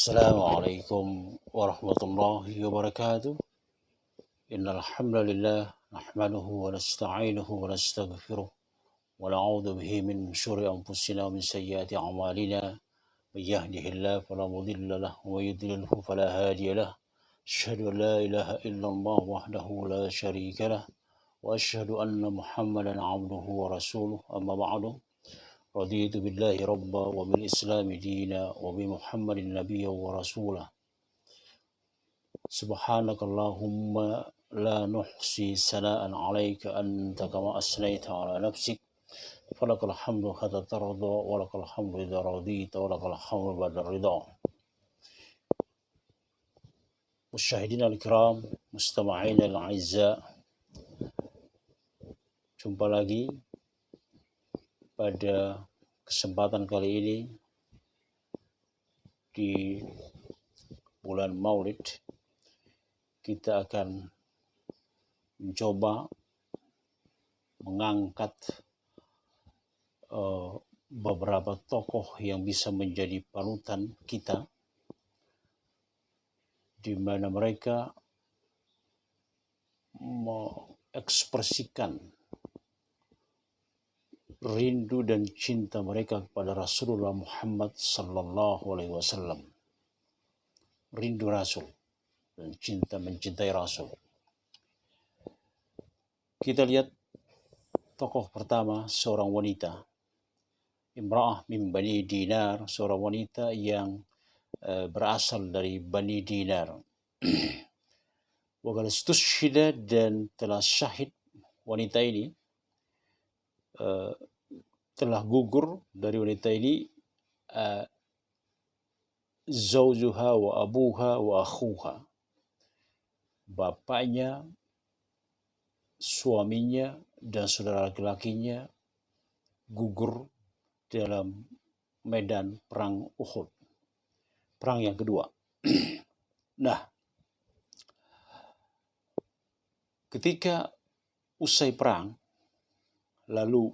السلام عليكم ورحمة الله وبركاته. إن الحمد لله نحمده ونستعينه ونستغفره ونعوذ به من شرور أنفسنا ومن سيئات أعمالنا. من يهده الله فلا مضل له ومن يضلله فلا هادي له. أشهد أن لا إله إلا الله وحده لا شريك له وأشهد أن محمدا عبده ورسوله. أما بعد، رضيت بالله ربا وبالإسلام دينا وبمحمد نبيا ورسولا. سبحانك اللهم لا نحصي ثناء عليك أنت كما أثنيت على نفسك، فلك الحمد حتى ترضى ولك الحمد إذا رضيت ولك الحمد بعد الرضا. مشاهدينا الكرام، مستمعين الأعزاء, jumpa lagi pada kesempatan kali ini di bulan Maulid. Kita akan mencoba mengangkat beberapa tokoh yang bisa menjadi panutan kita, di mana mereka mengekspresikan rindu dan cinta mereka kepada Rasulullah Muhammad sallallahu alaihi wasallam. Rindu Rasul dan mencintai Rasul. Kita lihat tokoh pertama, seorang wanita, Imra'ah min Bani Dinar, seorang wanita yang berasal dari Bani Dinar. Wa istushhida, dan telah syahid wanita ini, telah gugur dari wanita ini zaujuha wa abuha wa akhuha, bapaknya, suaminya, dan saudara laki-lakinya gugur dalam medan perang Uhud, perang yang kedua. Nah, ketika usai perang, lalu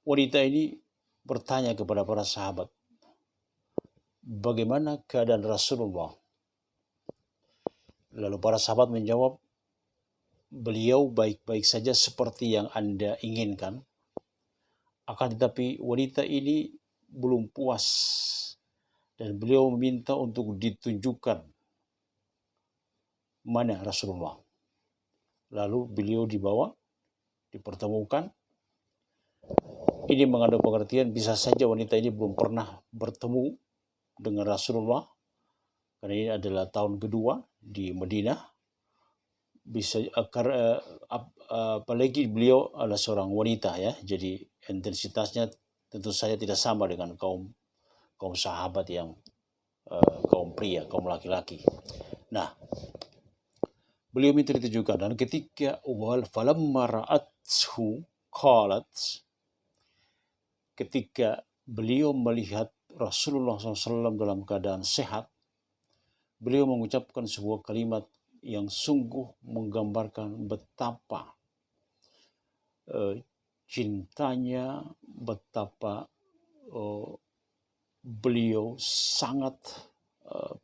wanita ini bertanya kepada para sahabat, bagaimana keadaan Rasulullah? Lalu para sahabat menjawab, beliau baik-baik saja seperti yang Anda inginkan. Akan tetapi wanita ini belum puas dan beliau meminta untuk ditunjukkan mana Rasulullah. Lalu beliau dipertemukan. Ini mengandung pengertian bisa saja wanita ini belum pernah bertemu dengan Rasulullah, karena ini adalah tahun kedua di Madinah. Bisa apalagi beliau adalah seorang wanita, ya, jadi intensitasnya tentu saja tidak sama dengan kaum sahabat yang kaum pria, kaum laki-laki. Nah, beliau minta ditujukan, dan ketika falamma ra'athu qalat, ketika beliau melihat Rasulullah SAW dalam keadaan sehat, beliau mengucapkan sebuah kalimat yang sungguh menggambarkan betapa cintanya, betapa beliau sangat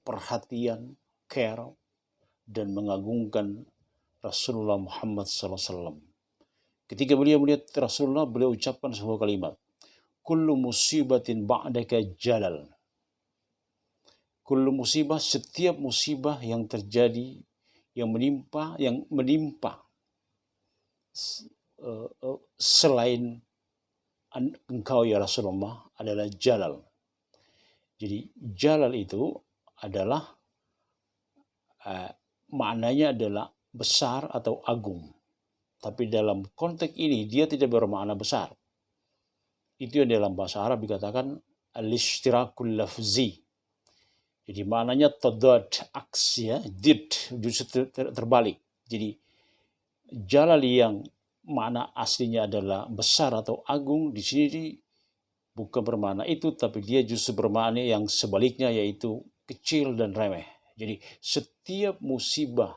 perhatian, care, dan mengagungkan Rasulullah Muhammad SAW. Ketika beliau melihat Rasulullah, beliau ucapkan sebuah kalimat, kullu musibatin ba'daka jalal. Kullu musibah, setiap musibah yang terjadi, yang menimpa selain engkau ya Rasulullah adalah jalal. Jadi jalal itu adalah maknanya adalah besar atau agung. Tapi dalam konteks ini dia tidak bermakna besar. Itu yang dalam bahasa Arab dikatakan al-ishtirakul lafzi. Jadi maknanya tadad, aks, ya, did, justru terbalik. Jadi jalal yang makna aslinya adalah besar atau agung, di sini bukan bermakna itu, tapi dia justru bermakna yang sebaliknya, yaitu kecil dan remeh. Jadi setiap musibah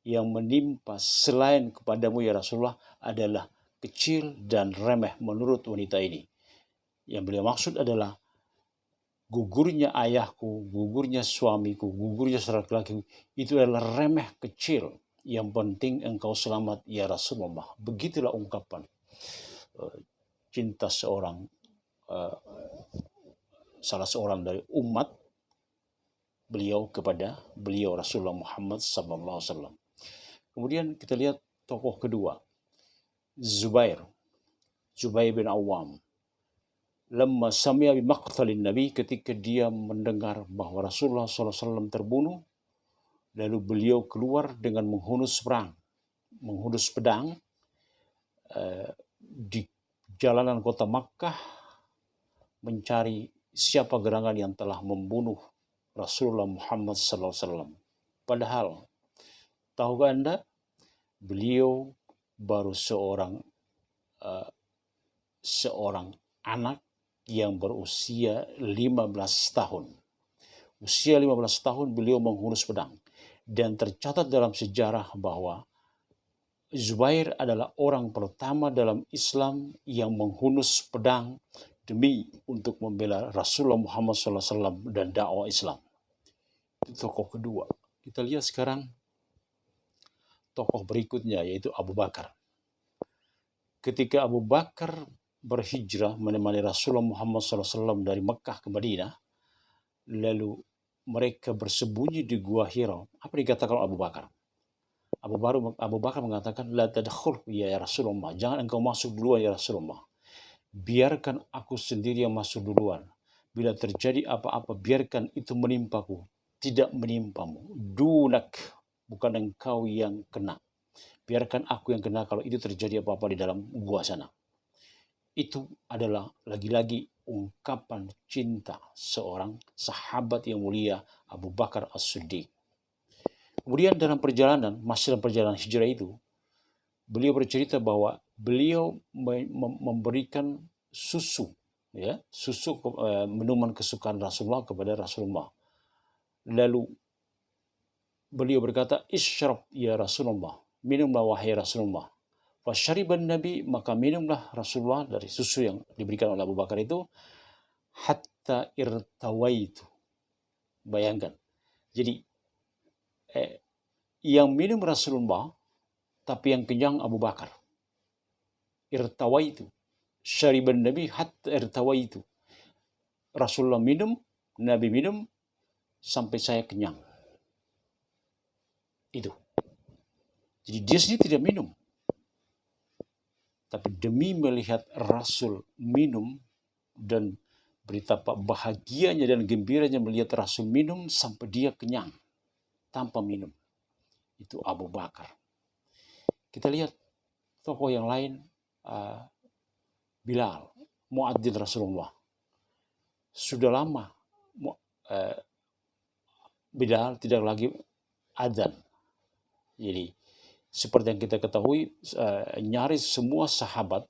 yang menimpa selain kepadamu ya Rasulullah adalah kecil dan remeh menurut wanita ini. Yang beliau maksud adalah gugurnya ayahku, gugurnya suamiku, gugurnya saudara laki-laki itu adalah remeh kecil. Yang penting engkau selamat ya Rasulullah. Begitulah ungkapan cinta salah seorang dari umat beliau kepada beliau Rasulullah Muhammad SAW. Kemudian kita lihat tokoh kedua, Zubair bin Awam. Lamma sami'a bi maqtalin Nabi, ketika dia mendengar bahwa Rasulullah SAW terbunuh, lalu beliau keluar dengan menghunus pedang di jalanan kota Makkah mencari siapa gerangan yang telah membunuh Rasulullah Muhammad SAW. Padahal, tahukah Anda, beliau baru seorang anak yang berusia 15 tahun. Usia 15 tahun beliau menghunus pedang. Dan tercatat dalam sejarah bahwa Zubair adalah orang pertama dalam Islam yang menghunus pedang demi untuk membela Rasulullah Muhammad SAW dan dakwah Islam. Itu tokoh kedua. Kita lihat sekarang tokoh berikutnya, yaitu Abu Bakar. Ketika Abu Bakar berhijrah menemani Rasulullah Muhammad SAW dari Mekah ke Madinah, lalu mereka bersembunyi di Gua Hira. Apa dikatakan Abu Bakar? Abu Bakar mengatakan, La tadkhul ya Rasulullah, jangan engkau masuk duluan ya Rasulullah. Biarkan aku sendiri yang masuk duluan. Bila terjadi apa-apa, biarkan itu menimpaku, tidak menimpamu. Dunak, bukan engkau yang kena. Biarkan aku yang kena kalau itu terjadi apa-apa di dalam gua sana. Itu adalah lagi-lagi ungkapan cinta seorang sahabat yang mulia, Abu Bakar As-Siddiq. Kemudian masih dalam perjalanan hijrah itu, beliau bercerita bahwa beliau memberikan susu minuman kesukaan Rasulullah kepada Rasulullah. Lalu beliau berkata, Isyrab ya Rasulullah, minumlah wahai Rasulullah. Fasyariban Nabi, maka minumlah Rasulullah dari susu yang diberikan oleh Abu Bakar itu, hatta irtawaitu. Bayangkan. Jadi yang minum Rasulullah, tapi yang kenyang Abu Bakar. Irtawaitu. Syariban Nabi hatta irtawaitu. Rasulullah minum, Nabi minum, sampai saya kenyang. Itu. Jadi dia sendiri tidak minum. Tapi demi melihat Rasul minum dan betapa bahagianya dan gembiranya melihat Rasul minum sampai dia kenyang tanpa minum. Itu Abu Bakar. Kita lihat tokoh yang lain, Bilal, muadzin Rasulullah. Sudah lama Bilal tidak lagi adzan. Jadi seperti yang kita ketahui, nyaris semua sahabat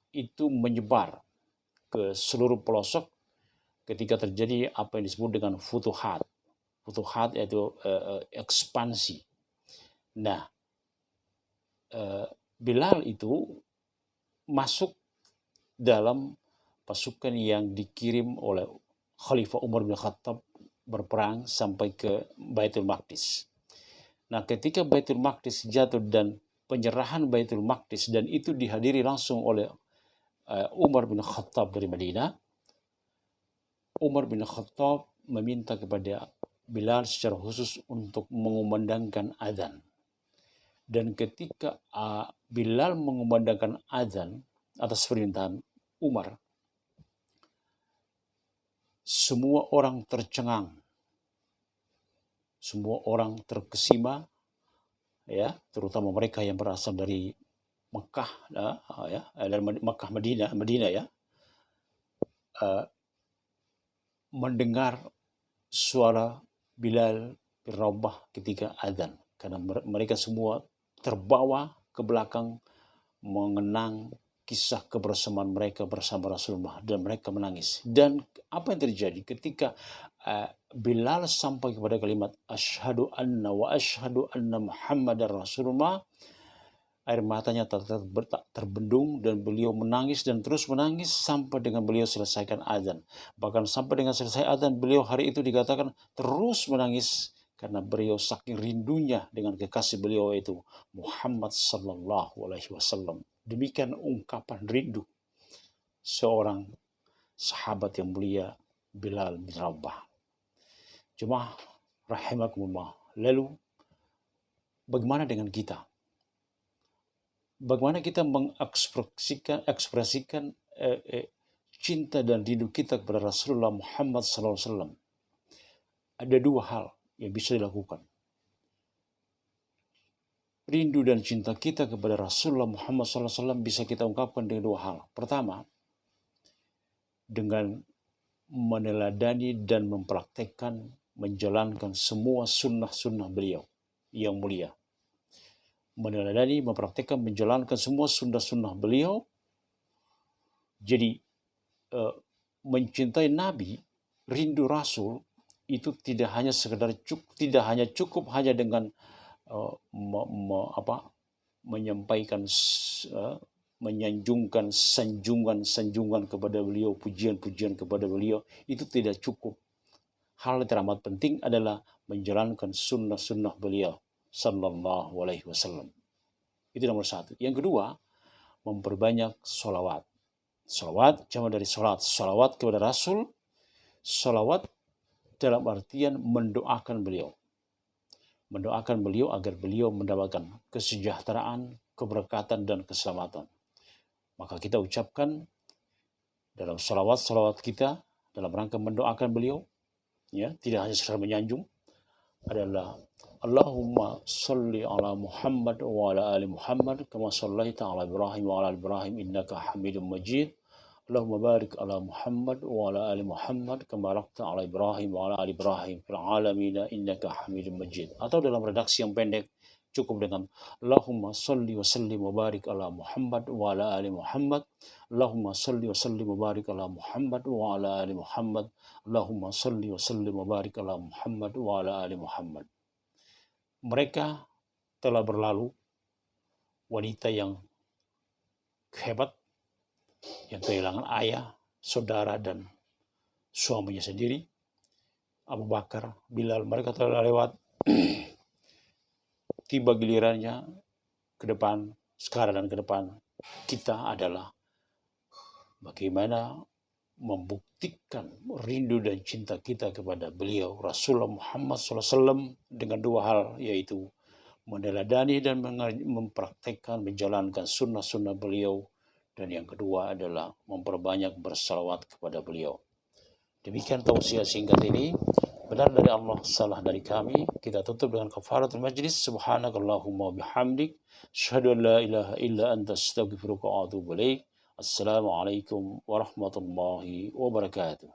itu menyebar ke seluruh pelosok ketika terjadi apa yang disebut dengan futuhat. Futuhat yaitu ekspansi. Nah, Bilal itu masuk dalam pasukan yang dikirim oleh Khalifah Umar bin Khattab berperang sampai ke Baitul Maqdis. Nah, ketika Baitul Maqdis jatuh dan penyerahan Baitul Maqdis, dan itu dihadiri langsung oleh Umar bin Khattab dari Madinah, Umar bin Khattab meminta kepada Bilal secara khusus untuk mengumandangkan azan. Dan ketika Bilal mengumandangkan azan atas permintaan Umar, semua orang tercengang. Semua orang terkesima, ya, terutama mereka yang berasal dari Mekah, dari Mekah Madinah ya, mendengar suara Bilal bin Rabah ketika azan, karena mereka semua terbawa ke belakang mengenang kisah kebersamaan mereka bersama Rasulullah, dan mereka menangis. Dan apa yang terjadi ketika Bilal sampai kepada kalimat asyhadu anna wa asyhadu anna Muhammadar Rasulullah, air matanya tak terbendung dan beliau menangis dan terus menangis sampai dengan beliau selesaikan azan. Bahkan sampai dengan selesai azan beliau hari itu dikatakan terus menangis karena beliau saking rindunya dengan kekasih beliau itu Muhammad sallallahu alaihi wasallam. Demikian ungkapan rindu seorang sahabat yang mulia Bilal bin Rabah. Jemaah rahimakumullah. Lalu bagaimana dengan kita? Bagaimana kita mengekspresikan cinta dan rindu kita kepada Rasulullah Muhammad SAW? Ada dua hal yang bisa dilakukan. Rindu dan cinta kita kepada Rasulullah Muhammad SAW bisa kita ungkapkan dengan dua hal. Pertama, dengan meneladani dan mempraktekkan, menjalankan semua sunnah-sunnah beliau yang mulia. Meneladani, mempraktekkan, menjalankan semua sunnah-sunnah beliau. Jadi mencintai Nabi, rindu Rasul itu tidak hanya cukup hanya dengan menyampaikan menyanjungkan sanjungan kepada beliau, pujian-pujian kepada beliau, itu tidak cukup. Hal yang teramat penting adalah menjalankan sunnah-sunnah beliau sallallahu alaihi wasallam. Itu nomor satu. Yang kedua, memperbanyak sholawat. Sholawat jamak dari sholat. Sholawat kepada Rasul. Sholawat dalam artian mendoakan beliau. Mendoakan beliau agar beliau mendapatkan kesejahteraan, keberkatan, dan keselamatan. Maka kita ucapkan dalam sholawat kita dalam rangka mendoakan beliau, ya, tidak hanya sekedar menyanjung, adalah Allahumma salli ala Muhammad wa ala ali Muhammad kama sallaita ala Ibrahim wa ala ali Ibrahim innaka Hamidum Majid. Allahumma barik ala Muhammad wa ala ali Muhammad kama barakta ala Ibrahim wa ala ali Ibrahim fil alamin innaka Hamidum Majid. Atau dalam redaksi yang pendek cukup dengan Allahumma salli wa sallim wa barik ala Muhammad wa ala ali Muhammad. Allahumma salli wa sallim wa barik ala Muhammad wa ala ali Muhammad. Allahumma salli wa sallim wa barik ala Muhammad wa ala ali Muhammad. Mereka telah berlalu, wanita yang hebat, yang kehilangan ayah, saudara, dan suaminya sendiri, Abu Bakar, Bilal, mereka telah lewat. Tiba gilirannya ke depan, sekarang dan ke depan, kita adalah bagaimana membuktikan rindu dan cinta kita kepada beliau Rasulullah Muhammad SAW dengan dua hal, yaitu meneladani dan mempraktekkan, menjalankan sunnah-sunnah beliau, dan yang kedua adalah memperbanyak bersalawat kepada beliau. Demikian tausiah singkat ini. Benar dari Allah, salah dari kami. Kita tutup dengan kafaratul majlis. Subhanakallahumma bihamdik, asyhadu an la ilaha illa anta, astaghfiruka wa atubu ilaik. Assalamualaikum warahmatullahi wabarakatuh.